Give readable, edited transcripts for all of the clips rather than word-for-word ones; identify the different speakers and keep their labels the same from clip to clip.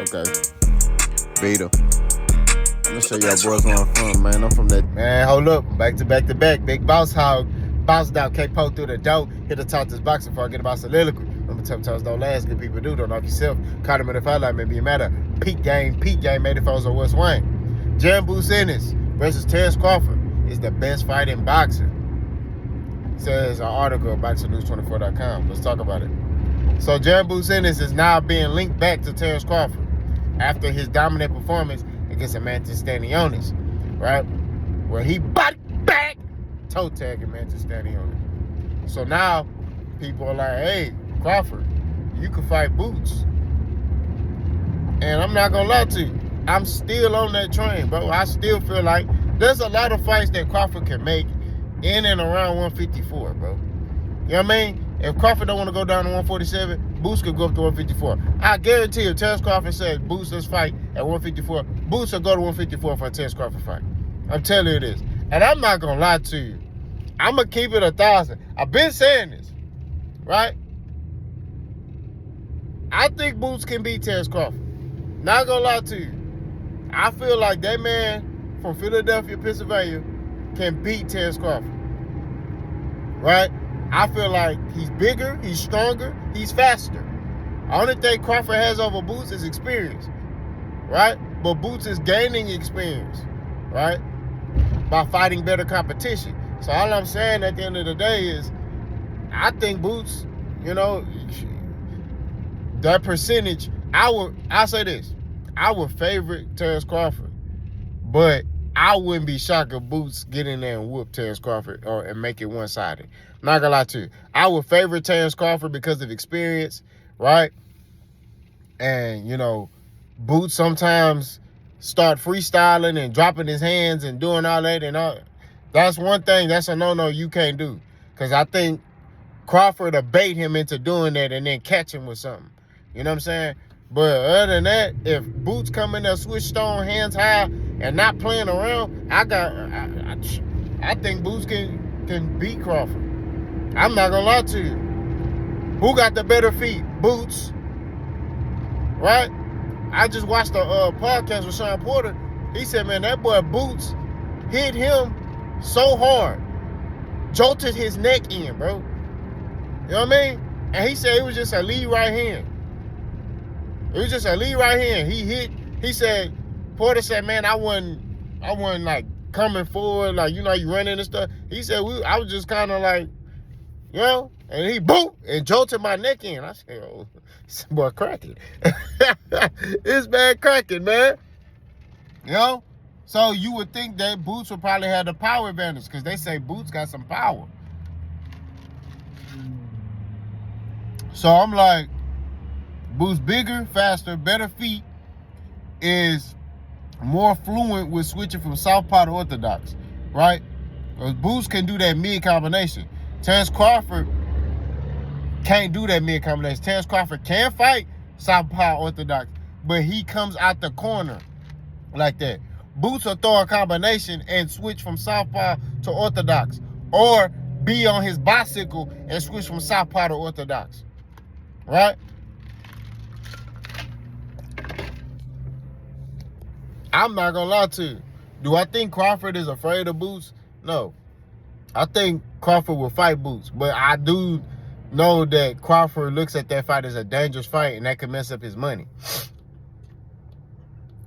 Speaker 1: Okay. Beat 'em. I'm gonna show y'all boys where I'm from, man. I'm from that.
Speaker 2: Man, hold up. Back to back to back. Big Boss Hog. Bounced out, K-Po through the door. Hit the top this boxing before I get about soliloquy. Remember, tough times don't last. Good people do. Don't knock yourself. Caught him in the fight like maybe it matter. Peak game. Made it foes on West Wayne. Jaron Boots Ennis versus Terence Crawford is the best fight in boxing. Says an article at BoxingNews24.com. Let's talk about it. So Jaron Boots Ennis is now being linked back to Terence Crawford after his dominant performance against Mantis Stanionis, right? Where he body back, toe tagging Mantis Stanionis. So now people are like, hey, Crawford, you can fight Boots. And I'm not gonna lie to you, I'm still on that train, bro. I still feel like there's a lot of fights that Crawford can make in and around 154, bro. You know what I mean? If Crawford don't want to go down to 147, Boots could go up to 154. I guarantee you, Terence Crawford said, Boots, let's fight at 154. Boots will go to 154 for a Terence Crawford fight. I'm telling you this. And I'm not going to lie to you. I'm going to keep it 1,000. I've been saying this, right? I think Boots can beat Terence Crawford. Not going to lie to you. I feel like that man from Philadelphia, Pennsylvania, can beat Terence Crawford, right? I feel like he's bigger, he's stronger, he's faster. The only thing Crawford has over Boots is experience, right? But Boots is gaining experience, right? By fighting better competition. So all I'm saying at the end of the day is, I think Boots, you know, that percentage, I'll say this, I would favorite Terence Crawford, but I wouldn't be shocked if Boots get in there and whoop Terence Crawford and make it one-sided. I'm not gonna lie to you. I would favor Terence Crawford because of experience, right? And, you know, Boots sometimes start freestyling and dropping his hands and doing all that and all. That's one thing. That's a no-no you can't do. Because I think Crawford will bait him into doing that and then catch him with something. You know what I'm saying? But other than that, if Boots come in there switched on, hands high, and not playing around, I think Boots can beat Crawford. I'm not gonna lie to you. Who got the better feet? Boots, right? I just watched a podcast with Sean Porter. He said, man, that boy Boots hit him so hard, jolted his neck in, bro. You know what I mean? And he said it was just a lead right hand. It was just a lead right hand. He said, Porter said, man, I wasn't like coming forward, like, you know, you running and stuff. He said, I was just kind of like, you know, and he boom, and jolted my neck in. I said, oh, this boy cracking. This man cracking, man. You know? So you would think that Boots would probably have the power advantage because they say Boots got some power. So I'm like, Boots bigger, faster, better feet, is more fluent with switching from southpaw to orthodox, right? Because Boots can do that mid combination. Terence Crawford can't do that mid combination. Terence Crawford can fight southpaw orthodox, but he comes out the corner like that. Boots will throw a combination and switch from southpaw to orthodox, or be on his bicycle and switch from southpaw to orthodox, right? I'm not gonna lie to you. Do I think Crawford is afraid of Boots? No. I think Crawford will fight Boots, but I do know that Crawford looks at that fight as a dangerous fight, and that could mess up his money,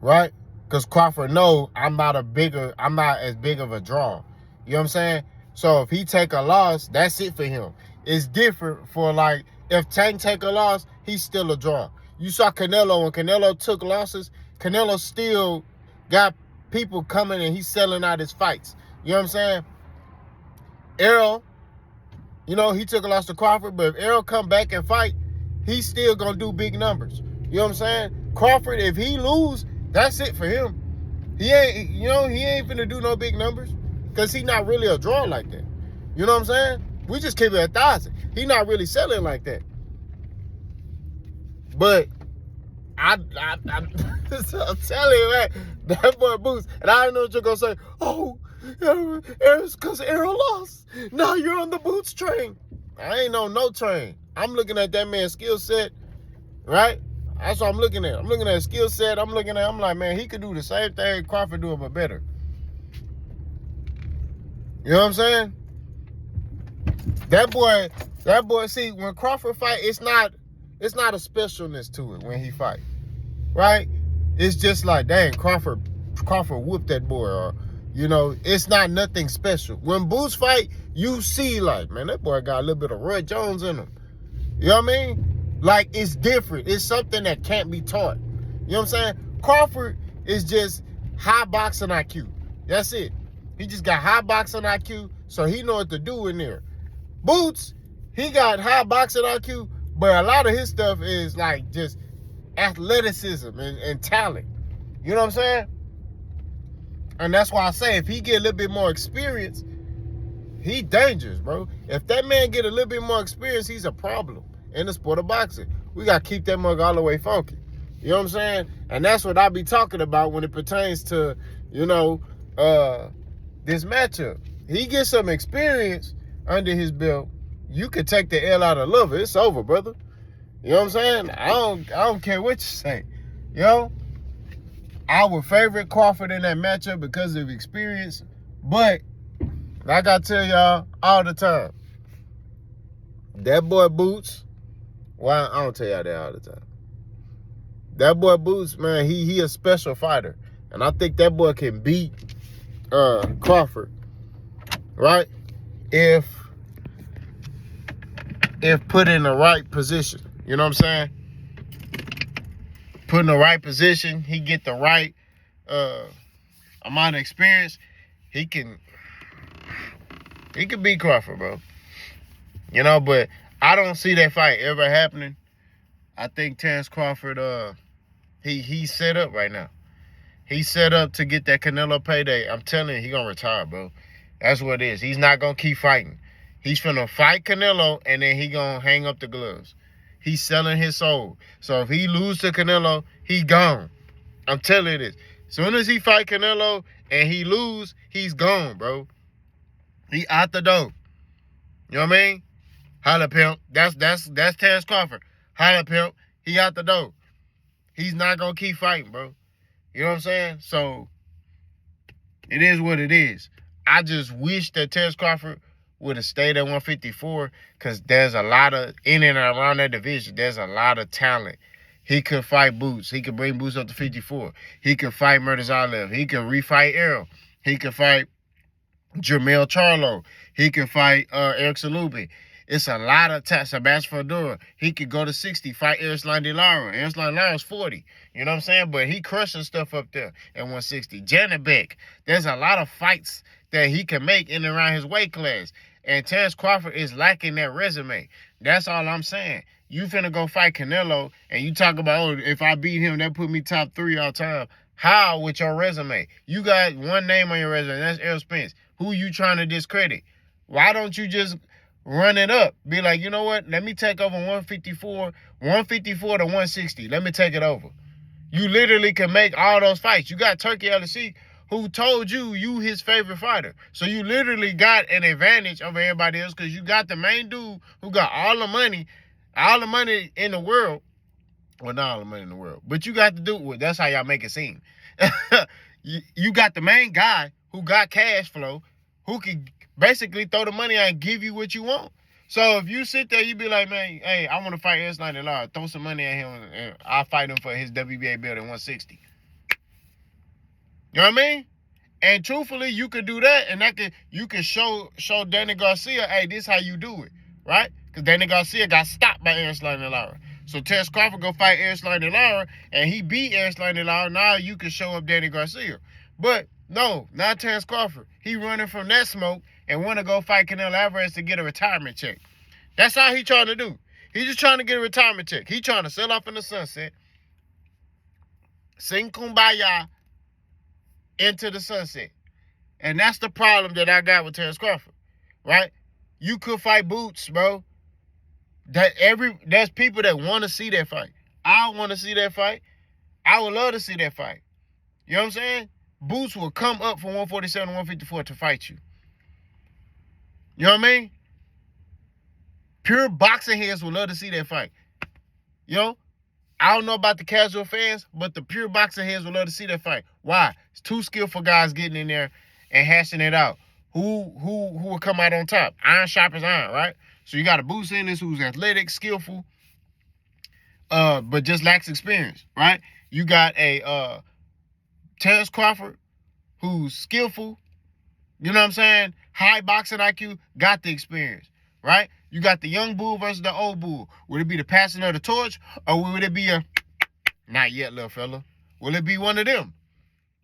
Speaker 2: right? Because Crawford know I'm not as big of a draw. You know what I'm saying? So if he take a loss, that's it for him. It's different for, like, if Tank take a loss, he's still a draw. You saw Canelo, when Canelo took losses, Canelo still got people coming and he's selling out his fights. You know what I'm saying? Errol, you know, he took a loss to Crawford, but if Errol come back and fight, he's still going to do big numbers. You know what I'm saying? Crawford, if he lose, that's it for him. He ain't finna do no big numbers because he's not really a draw like that. You know what I'm saying? We just keep it 1,000. He's not really selling like that. But I'm telling you, man, that boy Boots, and I know what you're going to say, oh, it's because Errol lost. Now you're on the Boots train. I ain't on no train. I'm looking at that man's skill set, right? That's what I'm looking at. I'm looking at his skill set. I'm like, man, he could do the same thing Crawford do, but better. You know what I'm saying? That boy, see, when Crawford fight, it's not a specialness to it when he fight, right? It's just like, dang, Crawford whooped that boy, or, you know, it's not nothing special. When Boots fight, you see, like, man, that boy got a little bit of Roy Jones in him. You know what I mean? Like, it's different. It's something that can't be taught. You know what I'm saying? Crawford is just high boxing IQ. That's it. He just got high boxing IQ, so he know what to do in there. Boots, he got high boxing IQ, but a lot of his stuff is like just athleticism and talent. You know what I'm saying? And that's why I say if he get a little bit more experience, he dangerous, bro. If that man get a little bit more experience, he's a problem in the sport of boxing. We got to keep that mug all the way funky. You know what I'm saying? And that's what I be talking about when it pertains to, you know, this matchup. He gets some experience under his belt. You could take the L out of Lover. It's over, brother. You know what I'm saying? I don't care what you say. You know? I would favorite Crawford in that matchup because of experience. But like I tell y'all all the time, that boy Boots, well, I don't tell y'all that all the time. That boy Boots, man, he a special fighter. And I think that boy can beat Crawford, right? If put in the right position. You know what I'm saying? Put in the right position, he get the right amount of experience, he can beat Crawford, bro. You know, but I don't see that fight ever happening. I think Terence Crawford, he's set up right now. He's set up to get that Canelo payday. I'm telling you, he gonna retire, bro. That's what it is. He's not gonna keep fighting. He's finna fight Canelo, and then he gonna hang up the gloves. He's selling his soul. So if he lose to Canelo, he gone. I'm telling you this. As soon as he fight Canelo and he lose, he's gone, bro. He out the door. You know what I mean? Holla, pimp. That's Terence Crawford. Holla, pimp. He out the door. He's not gonna keep fighting, bro. You know what I'm saying? So it is what it is. I just wish that Terence Crawford would have stayed at 154, because there's a lot of, in and around that division, there's a lot of talent. He could fight Boots. He could bring Boots up to 54. He could fight Murtazaev. He could refight Errol. He could fight Jermell Charlo. He could fight Eric Salubi. It's a lot of Sebastian Fedora. He could go to 60, fight Erislan De Lara. Erislan De Lara's 40. You know what I'm saying? But he crushing stuff up there at 160. Janet Beck. There's a lot of fights that he can make in and around his weight class. And Terence Crawford is lacking that resume. That's all I'm saying. You finna go fight Canelo, and you talk about, oh, if I beat him, that put me top 3 all time. How with your resume? You got one name on your resume, that's Errol Spence. Who you trying to discredit? Why don't you just run it up? Be like, you know what? Let me take over 154 to 160. Let me take it over. You literally can make all those fights. You got Turkey LC, who told you his favorite fighter. So you literally got an advantage over everybody else, because you got the main dude who got all the money in the world. Well, not all the money in the world, but you got the dude. That's how y'all make it seem. You got the main guy who got cash flow, who can basically throw the money out and give you what you want. So if you sit there, you be like, man, hey, I want to fight Erislan De Lara. Throw some money at him, and I'll fight him for his WBA belt at 160. You know what I mean? And truthfully, you could do that, and you could show Danny Garcia, hey, this how you do it, right? Because Danny Garcia got stopped by Erislan De Lara. So Terence Crawford go fight Erislan De Lara, and he beat Erislan De Lara. Now you can show up Danny Garcia. But no, not Terence Crawford. He running from that smoke and want to go fight Canelo Alvarez to get a retirement check. That's all he trying to do. He just trying to get a retirement check. He trying to sell off in the sunset, sing Kumbaya into the sunset. And that's the problem that I got with Terence Crawford, right? You could fight Boots, bro. There's people that want to see that fight. I want to see that fight. I would love to see that fight. You know what I'm saying? Boots will come up from 147 to 154 to fight you. You know what I mean? Pure boxing heads would love to see that fight. You know? I don't know about the casual fans, but the pure boxing heads would love to see that fight. Why? It's two skillful guys getting in there and hashing it out. Who will come out on top? Iron sharpens iron, right? So you got a Boots Ennis who's athletic, skillful, but just lacks experience, right? You got a Terence Crawford who's skillful, you know what I'm saying? High boxing IQ, got the experience, right? You got the young bull versus the old bull. Would it be the passing of the torch, or would it be a not yet, little fella? Will it be one of them?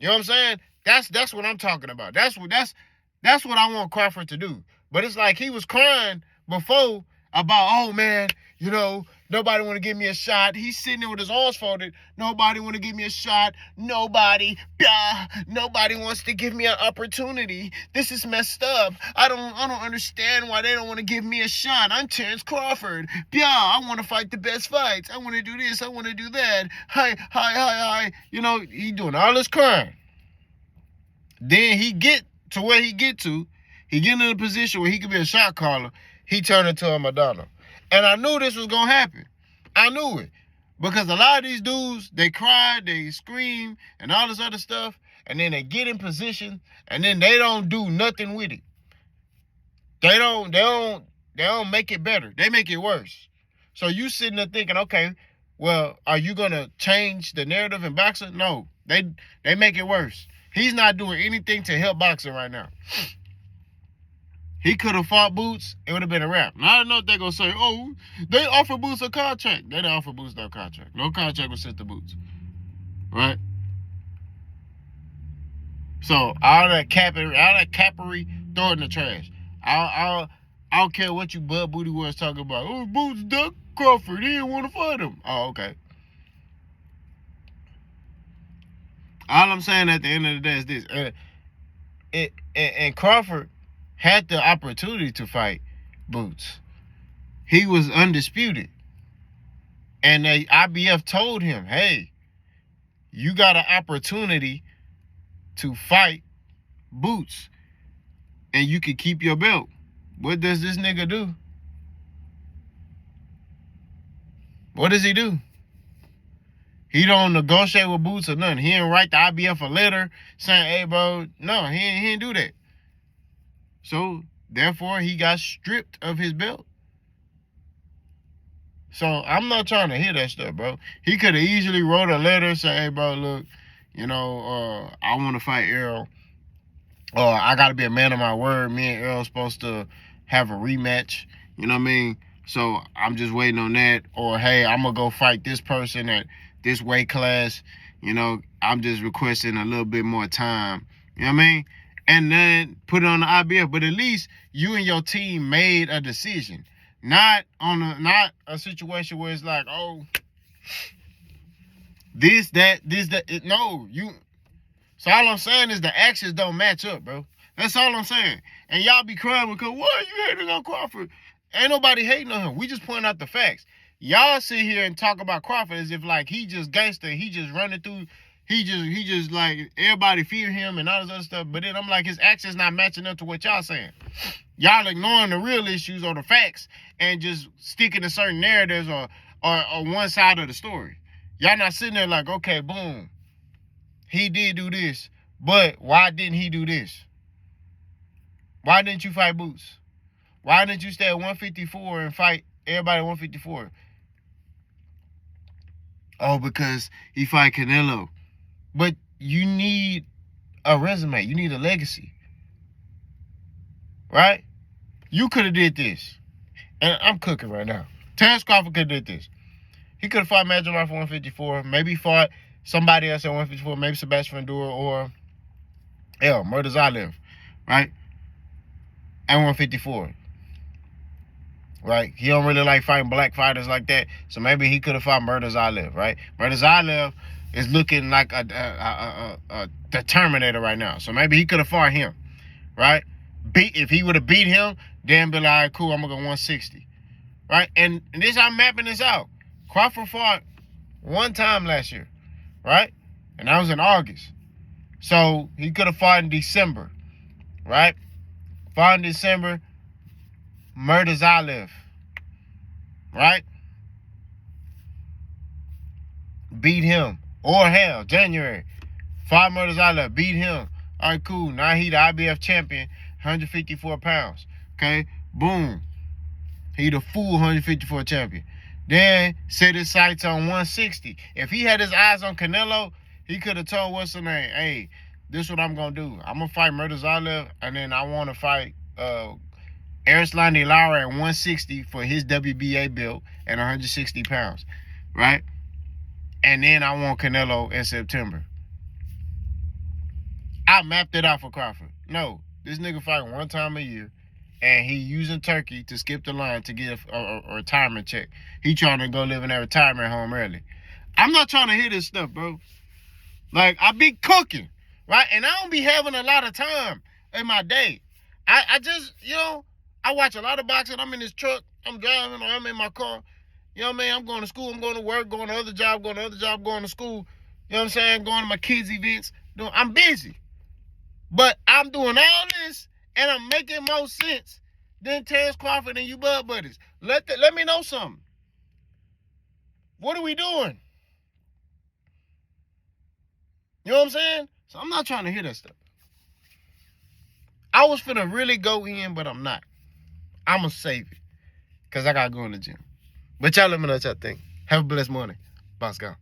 Speaker 2: You know what I'm saying? That's what I'm talking about. That's what I want Crawford to do. But it's like he was crying before about, oh man, you know, nobody want to give me a shot. He's sitting there with his arms folded. Nobody want to give me a shot. Nobody wants to give me an opportunity. This is messed up. I don't understand why they don't want to give me a shot. I'm Terence Crawford. I want to fight the best fights. I want to do this. I want to do that. Hi. You know, he doing all this crying. Then he get to where he get to. He get in a position where he could be a shot caller. He turned into a Madonna. And I knew this was going to happen. I knew it. Because a lot of these dudes, they cry, they scream, and all this other stuff, and then they get in position, and then they don't do nothing with it. They don't make it better. They make it worse. So you sitting there thinking, okay, well, are you going to change the narrative in boxing? No. They make it worse. He's not doing anything to help boxing right now. He could have fought Boots, it would have been a wrap. Now I know they're going to say, oh, they offered Boots a contract. They didn't offer Boots no contract. No contract was sent to Boots. Right? So all that cappery, throw it in the trash. I don't care what you Bud Booty was talking about. Oh, Boots duck Crawford. He didn't want to fight him. Oh, okay. All I'm saying at the end of the day is this. And Crawford had the opportunity to fight Boots. He was undisputed. And the IBF told him, hey, you got an opportunity to fight Boots. And you can keep your belt. What does this nigga do? What does he do? He don't negotiate with Boots or nothing. He didn't write the IBF a letter saying, hey, bro. No, he didn't do that. So, therefore, he got stripped of his belt. So, I'm not trying to hear that stuff, bro. He could have easily wrote a letter saying, hey, bro, look, you know, I want to fight Errol. Or I got to be a man of my word. Me and Errol supposed to have a rematch. You know what I mean? So, I'm just waiting on that. Or, hey, I'm going to go fight this person at this weight class. You know, I'm just requesting a little bit more time. You know what I mean? And then put it on the IBF. But at least you and your team made a decision. Not a situation where it's like, oh, this, that. No, you. So all I'm saying is the actions don't match up, bro. That's all I'm saying. And y'all be crying because, what are you hating on Crawford? Ain't nobody hating on him. We just point out the facts. Y'all sit here and talk about Crawford as if like he just gangster. He just running through. He just like everybody fear him and all this other stuff. But then I'm like, his actions not matching up to what y'all saying. Y'all ignoring the real issues or the facts and just sticking to certain narratives or one side of the story. Y'all not sitting there like, okay, boom, he did do this, but why didn't he do this? Why didn't you fight Boots? Why didn't you stay at 154 and fight everybody at 154? Oh, because he fight Canelo. But you need a resume. You need a legacy. Right? You could have did this. And I'm cooking right now. Terence Crawford could have did this. He could have fought Major for 154. Maybe fought somebody else at 154. Maybe Sebastian Vendura or Murders I Live. Right? At 154. Right? He don't really like fighting black fighters like that. So maybe he could have fought Murders I Live. Right? Murders I Live is looking like the Terminator right now. So maybe he could have fought him. Right? If he would have beat him, then be like, cool, I'm going to go 160. Right? And this, I'm mapping this out. Crawford fought one time last year. Right? And that was in August. So he could have fought in December. Right? Fought in December. Murders I Live. Right? beat him. Or hell, January, 5 murders I left, beat him. All right, cool. Now he the IBF champion, 154 pounds. Okay, boom. He the full 154 champion. Then set his sights on 160. If he had his eyes on Canelo, he could have told what's the name, hey, this is what I'm gonna do. I'm gonna fight Murder Zalev, and then I want to fight Erislan De Lara at 160 for his WBA belt at 160 pounds, right? And then I want Canelo in September. I mapped it out for Crawford. No, this nigga fight one time a year, and he using Turkey to skip the line to get a retirement check. He trying to go live in that retirement home early. I'm not trying to hear this stuff, bro. Like, I be cooking, right? And I don't be having a lot of time in my day. I just, I watch a lot of boxing. I'm in this truck. I'm driving, or I'm in my car. You know what I mean? I'm going to school. I'm going to work, going to other job, going to school. You know what I'm saying? Going to my kids' events. I'm busy. But I'm doing all this, and I'm making more sense than Terence Crawford and you bud buddies. Let me know something. What are we doing? You know what I'm saying? So I'm not trying to hear that stuff. I was finna really go in, but I'm not. I'm going to save it. Because I got to go in the gym. But y'all let me know what y'all think. Have a blessed morning. Boss gone.